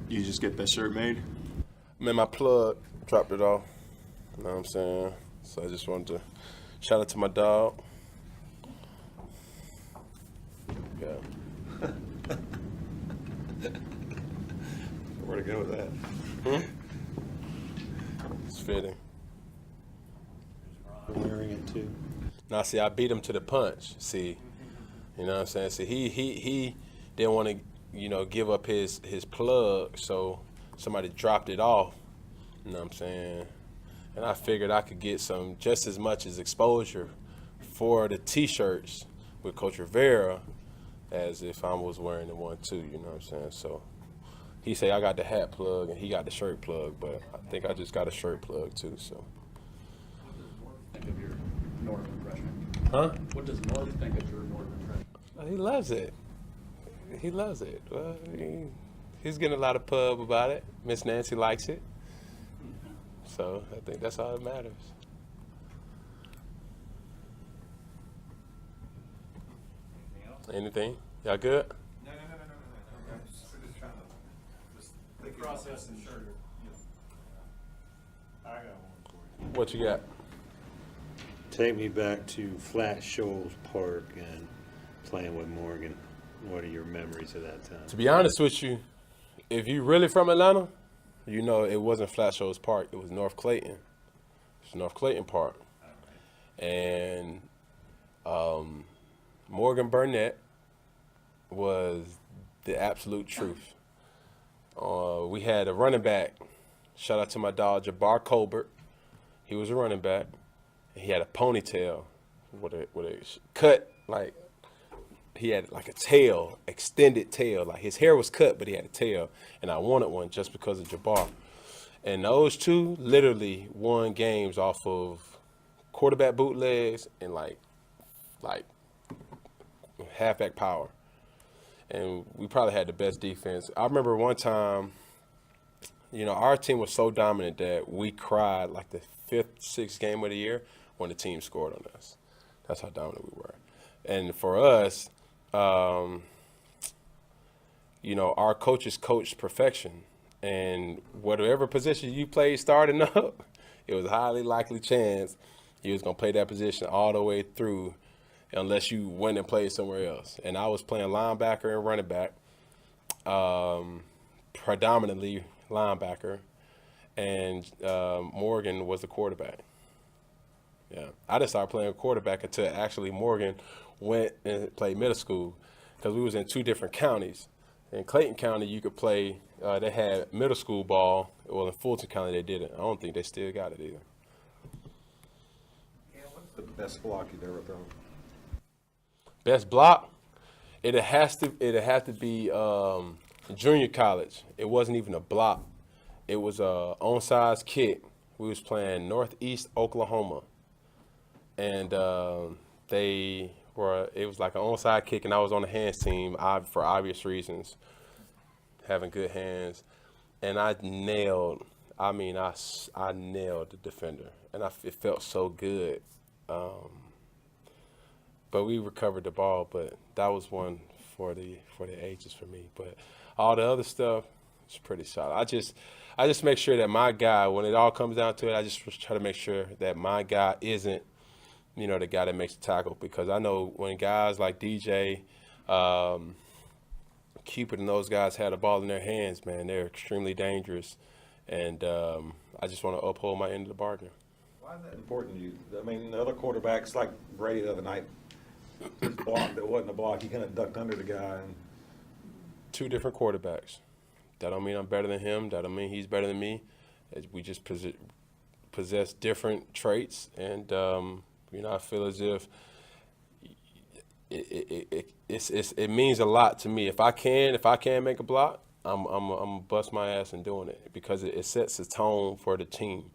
You just get that shirt made? Man, my plug dropped it off. You know what I'm saying? So I just wanted to shout out to my dog. Yeah. Where to go with that? It's fitting. You're wearing it too. Now, see, I beat him to the punch. See, you know what I'm saying? See, he didn't want to, give up his plug, so somebody dropped it off. You know what I'm saying? And I figured I could get some just as much as exposure for the T-shirts with Coach Rivera as if I was wearing the one too. You know what I'm saying? So he say I got the hat plug and he got the shirt plug, but I think I just got a shirt plug too. So. Think of your North impression. Huh? What does North think of your North impression? He loves it. He loves it. Well, he's getting a lot of pub about it. Miss Nancy likes it. So I think that's all that matters. Anything? Y'all good? No. We're just trying to think Process and sugar. I got one for you. What you got? Take me back to Flat Shoals Park and playing with Morgan. What are your memories of that time? To be honest with you, if you really from Atlanta, you know it wasn't Flat Shoals Park. It was North Clayton. It's North Clayton Park. And Morgan Burnett was the absolute truth. We had a running back. Shout out to my dog, Jabbar Colbert. He was a running back. And he had a ponytail with a cut, like, he had like a tail, extended tail. Like his hair was cut, but he had a tail. And I wanted one just because of Jabbar. And those two literally won games off of quarterback bootlegs and like halfback power. And we probably had the best defense. I remember one time, our team was so dominant that we cried like the 5th, 6th game of the year when the team scored on us. That's how dominant we were. And for us, our coaches coached perfection. And whatever position you played starting up, it was a highly likely chance you was going to play that position all the way through unless you went and played somewhere else. And I was playing linebacker and running back, predominantly linebacker, and Morgan was the quarterback. Yeah, I didn't start playing quarterback until actually Morgan went and played middle school because we was in 2 different counties. In Clayton County, you could play, they had middle school ball. Well, in Fulton County, they didn't. I don't think they still got it either. Yeah, what's the best block you've ever thrown? Best block? It'd have to be junior college. It wasn't even a block. It was a onside kick. We was playing Northeast Oklahoma. And it was like an onside kick, and I was on the hands team for obvious reasons, having good hands. And I nailed the defender, and it felt so good. But we recovered the ball, but that was one for the ages for me. But all the other stuff is pretty solid. I just make sure that my guy, when it all comes down to it, I just try to make sure that my guy isn't, the guy that makes the tackle, because I know when guys like DJ, Cupid, and those guys had a ball in their hands, man, they're extremely dangerous. And I just want to uphold my end of the bargain. Why is that important to you? I mean, the other quarterbacks, like Brady the other night, his block that wasn't a block, he kind of ducked under the guy. And 2 different quarterbacks. That don't mean I'm better than him. That don't mean he's better than me. We just possess different traits, and I feel as if it means a lot to me. If I can make a block, I'm gonna bust my ass in doing it, because it sets a tone for the team,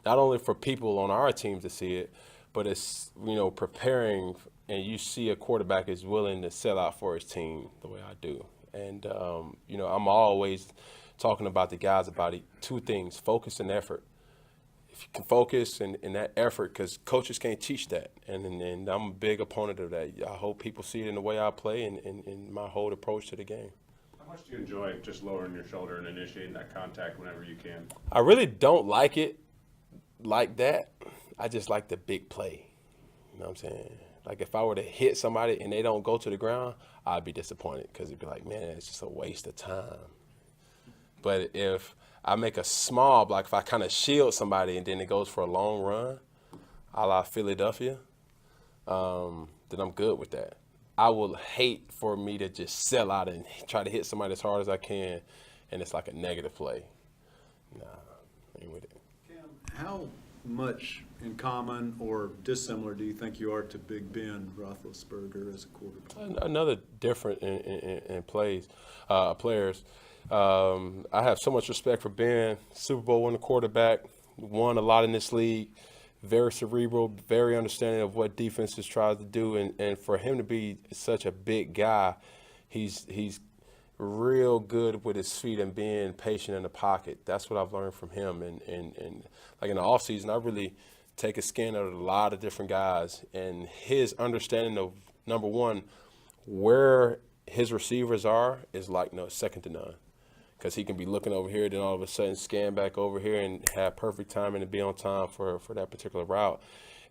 not only for people on our team to see it, but it's preparing, and you see a quarterback is willing to sell out for his team the way I do. And I'm always talking about the guys about 2 things: focus and effort. If you can focus and that effort, because coaches can't teach that, and I'm a big opponent of that. I hope people see it in the way I play and my whole approach to the game. how much do you enjoy just lowering your shoulder and initiating that contact whenever you can? I really don't like it like that. I just like the big play. You know what I'm saying? Like if I were to hit somebody and they don't go to the ground, I'd be disappointed because it'd be like, man, it's just a waste of time. But if I make a small block, if I kind of shield somebody and then it goes for a long run, a la Philadelphia, then I'm good with that. I will hate for me to just sell out and try to hit somebody as hard as I can, and it's like a negative play. Nah, ain't with it. Cam, how much in common or dissimilar do you think you are to Big Ben Roethlisberger as a quarterback? Another different in plays, players. I have so much respect for Ben, Super Bowl winning quarterback, won a lot in this league, very cerebral, very understanding of what defenses tries to do, and for him to be such a big guy, he's real good with his feet and being patient in the pocket. That's what I've learned from him, and like in the offseason, I really take a scan of a lot of different guys, and his understanding of, number one, where his receivers are is like second to none. Because he can be looking over here, then all of a sudden scan back over here and have perfect timing and be on time for that particular route.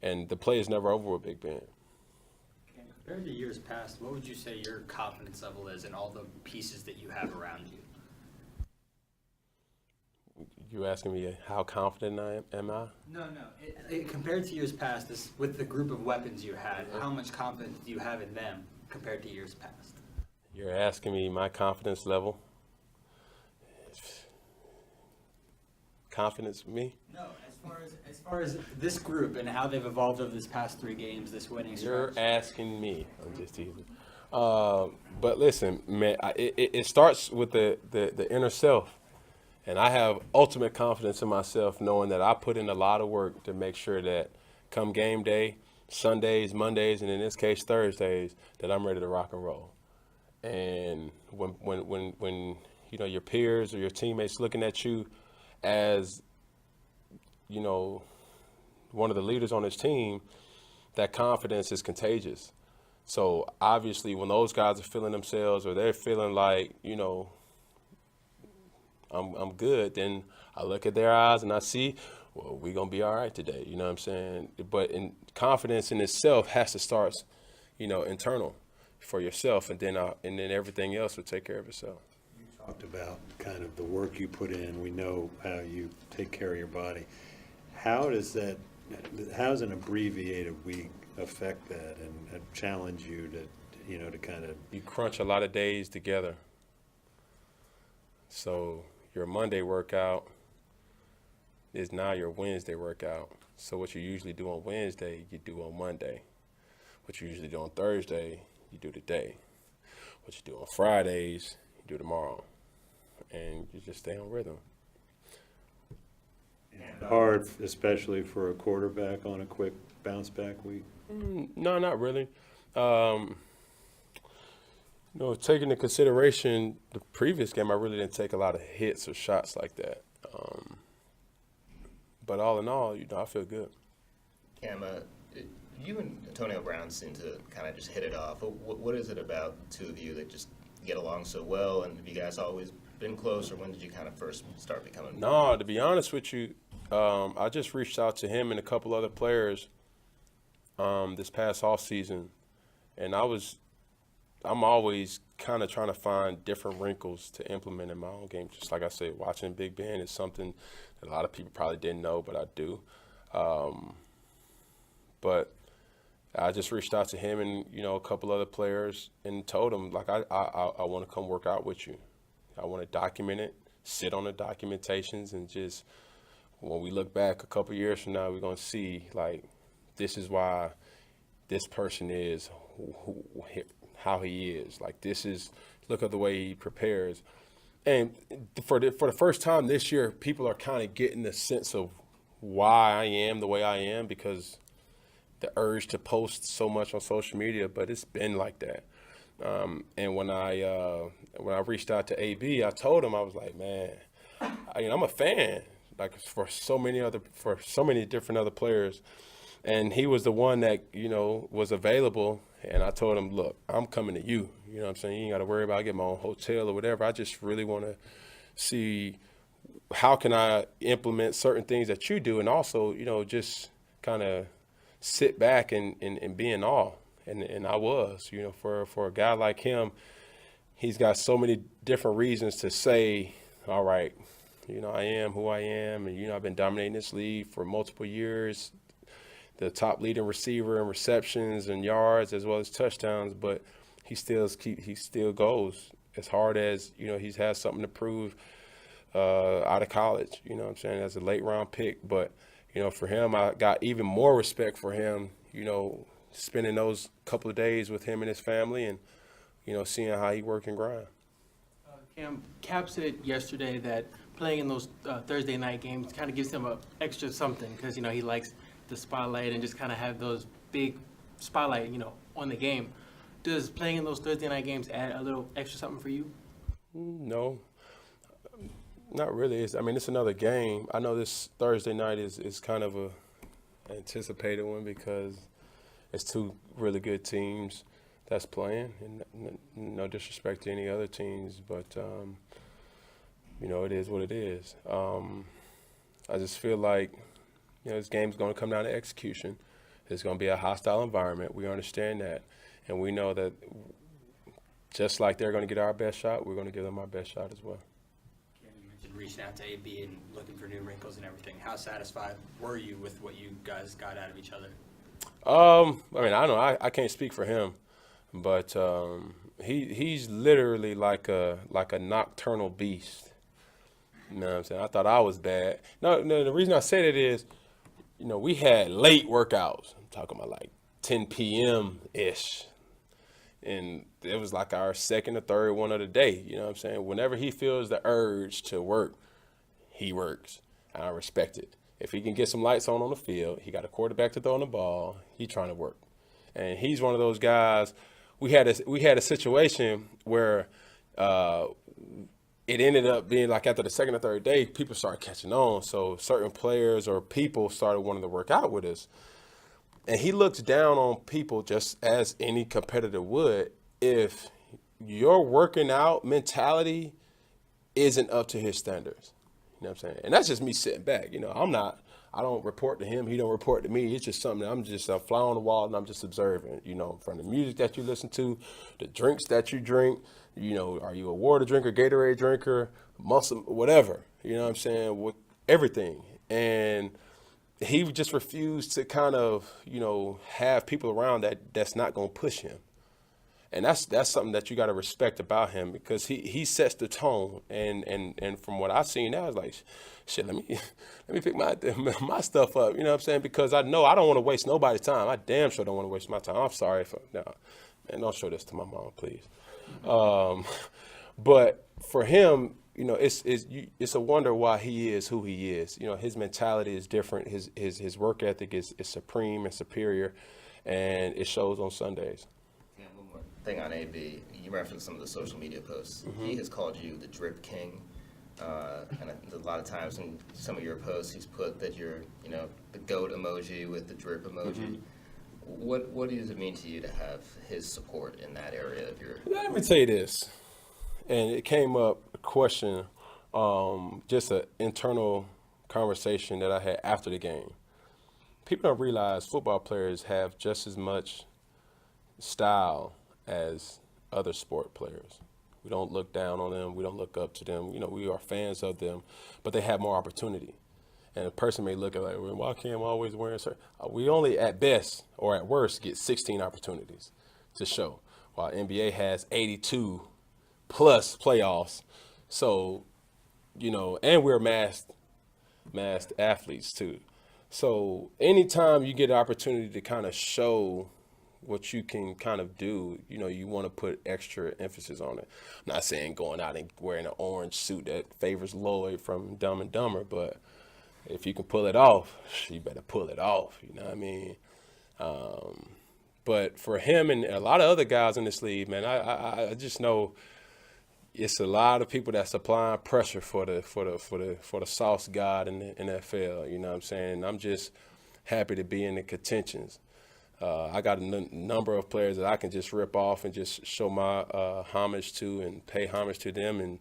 And the play is never over with Big Ben. Compared to years past, what would you say your confidence level is in all the pieces that you have around you? You asking me how confident am I? No. Compared to years past, with the group of weapons you had, how much confidence do you have in them compared to years past? You're asking me my confidence level? Confidence with me? No, as far as this group and how they've evolved over this past 3 games, this winning stretch. You're asking me. I'm just teasing. But listen, man, it starts with the inner self. And I have ultimate confidence in myself knowing that I put in a lot of work to make sure that come game day, Sundays, Mondays, and in this case Thursdays, that I'm ready to rock and roll. And when your peers or your teammates looking at you as, one of the leaders on this team, that confidence is contagious. So obviously when those guys are feeling themselves or they're feeling like, I'm good, then I look at their eyes and I see, well, we're going to be all right today. You know what I'm saying? But confidence in itself has to start, internal for yourself, and then everything else will take care of itself. Talked about kind of the work you put in. We know how you take care of your body. How does an abbreviated week affect that and challenge you to kind of? You crunch a lot of days together. So your Monday workout is now your Wednesday workout. So what you usually do on Wednesday, you do on Monday. What you usually do on Thursday, you do today. What you do on Fridays, you do tomorrow. And you just stay on rhythm. Hard, especially for a quarterback on a quick bounce back week? No, not really. Taking into consideration the previous game, I really didn't take a lot of hits or shots like that. But all in all, I feel good. Cam, you and Antonio Brown seem to kind of just hit it off. What is it about the two of you that just get along so well? And have you guys always been close, or when did you kind of first start becoming? No, to be honest with you, I just reached out to him and a couple other players this past off season, and I'm always kind of trying to find different wrinkles to implement in my own game. Just like I said, watching Big Ben is something that a lot of people probably didn't know, but I do. But I just reached out to him and a couple other players and told them, like, I want to come work out with you. I want to document it, sit on the documentations, and just when we look back a couple years from now, we're going to see, like, this is why this person is how he is. Like, look at the way he prepares. And for the first time this year, people are kind of getting a sense of why I am the way I am, because the urge to post so much on social media, but it's been like that. And when I reached out to AB, I told him, I was like, man, I'm a fan, like for so many different other players, And he was the one that, you know, was available. And I told him, look, I'm coming to you. You know what I'm saying? You ain't got to worry about getting my own hotel or whatever. I just really want to see how can I implement certain things that you do, and also, you know, just kind of sit back and be in awe. And I was, you know, for a guy like him, he's got so many different reasons to say, all right, you know, I am who I am, and, you know, I've been dominating this league for multiple years, the top leading receiver in receptions and yards as well as touchdowns, but he still goes as hard as, you know, he's had something to prove out of college, you know what I'm saying, as a late round pick. But, you know, for him, I got even more respect for him, you know, spending those couple of days with him and his family and, you know, seeing how he work and grind. Cam, Cap said yesterday that playing in those Thursday night games kind of gives him a extra something because, you know, he likes the spotlight and just kind of have those big spotlight, you know, on the game. Does playing in those Thursday night games add a little extra something for you? No, not really. It's another game. I know this Thursday night is kind of a anticipated one because it's two really good teams that's playing, and no disrespect to any other teams, but you know, it is what it is. I just feel like, you know, this game's going to come down to execution. It's going to be a hostile environment. We understand that, and we know that just like they're going to get our best shot, we're going to give them our best shot as well. You mentioned reaching out to AB and looking for new wrinkles and everything. How satisfied were you with what you guys got out of each other? I can't speak for him, but he's literally like a nocturnal beast. You know what I'm saying? I thought I was bad. No, the reason I say that is, you know, we had late workouts. I'm talking about like 10 p.m.-ish. And it was like our second or third one of the day. You know what I'm saying? Whenever he feels the urge to work, he works. And I respect it. If he can get some lights on the field, he got a quarterback to throw on the ball, he's trying to work. And he's one of those guys. We had a situation where it ended up being like after the second or third day, people started catching on. So certain players or people started wanting to work out with us. And he looks down on people just as any competitor would if your working out mentality isn't up to his standards. You know what I'm saying? And that's just me sitting back. You know, I don't report to him. He don't report to me. It's just something that I'm just a fly on the wall and I'm just observing, you know, from the music that you listen to, the drinks that you drink, you know, are you a water drinker, Gatorade drinker, muscle, whatever, you know what I'm saying, with everything. And he just refused to kind of, you know, have people around that's not going to push him. And that's something that you got to respect about him because he sets the tone. And from what I've seen now, it's like, shit, let me pick my stuff up. You know what I'm saying? Because I know I don't want to waste nobody's time. I damn sure don't want to waste my time. I'm sorry man, don't show this to my mom, please. But for him, you know, it's a wonder why he is who he is. You know, his mentality is different. His work ethic is supreme and superior, and it shows on Sundays. Yeah, one more thing on AB. You referenced some of the social media posts. Mm-hmm. He has called you the drip king. And a lot of times in some of your posts, he's put that you're, you know, the goat emoji with the drip emoji. Mm-hmm. What does it mean to you to have his support in that area of your? Let me tell you this, and it came up a question, just an internal conversation that I had after the game. People don't realize football players have just as much style as other sport players. We don't look down on them. We don't look up to them. You know, we are fans of them, but they have more opportunity. And a person may look at like, well, why can't I always wear a shirt? We only at best or at worst get 16 opportunities to show, while NBA has 82 plus playoffs. So, you know, and we're masked athletes too. So anytime you get an opportunity to kind of show what you can kind of do, you know, you want to put extra emphasis on it. I'm not saying going out and wearing an orange suit that favors Lloyd from Dumb and Dumber, but if you can pull it off, you better pull it off, you know what I mean? But for him and a lot of other guys in this league, man, I just know it's a lot of people that's applying pressure for the sauce god in the NFL, you know what I'm saying? I'm just happy to be in the contentions. I got a number of players that I can just rip off and just show my homage to and pay homage to them,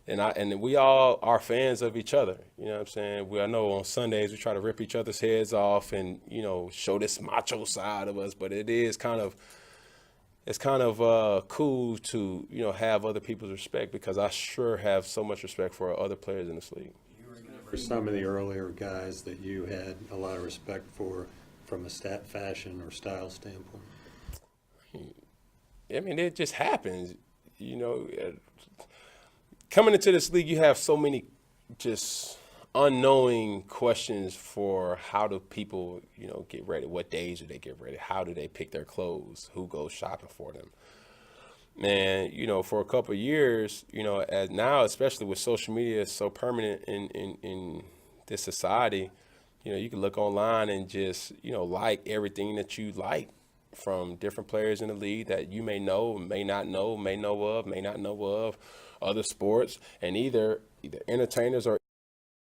and we all are fans of each other. You know what I'm saying? I know on Sundays we try to rip each other's heads off and, you know, show this macho side of us, but it's kind of cool to, you know, have other people's respect, because I sure have so much respect for other players in this league. For some of the earlier guys that you had a lot of respect for from a fashion or style standpoint? I mean, it just happens, you know. Coming into this league, you have so many just unknowing questions for how do people, you know, get ready? What days do they get ready? How do they pick their clothes? Who goes shopping for them? And, you know, for a couple of years, you know, as now, especially with social media so permanent in this society, you know, you can look online and just, you know, like everything that you like from different players in the league that you may know, may not know, may know of, may not know of, other sports, and either entertainers or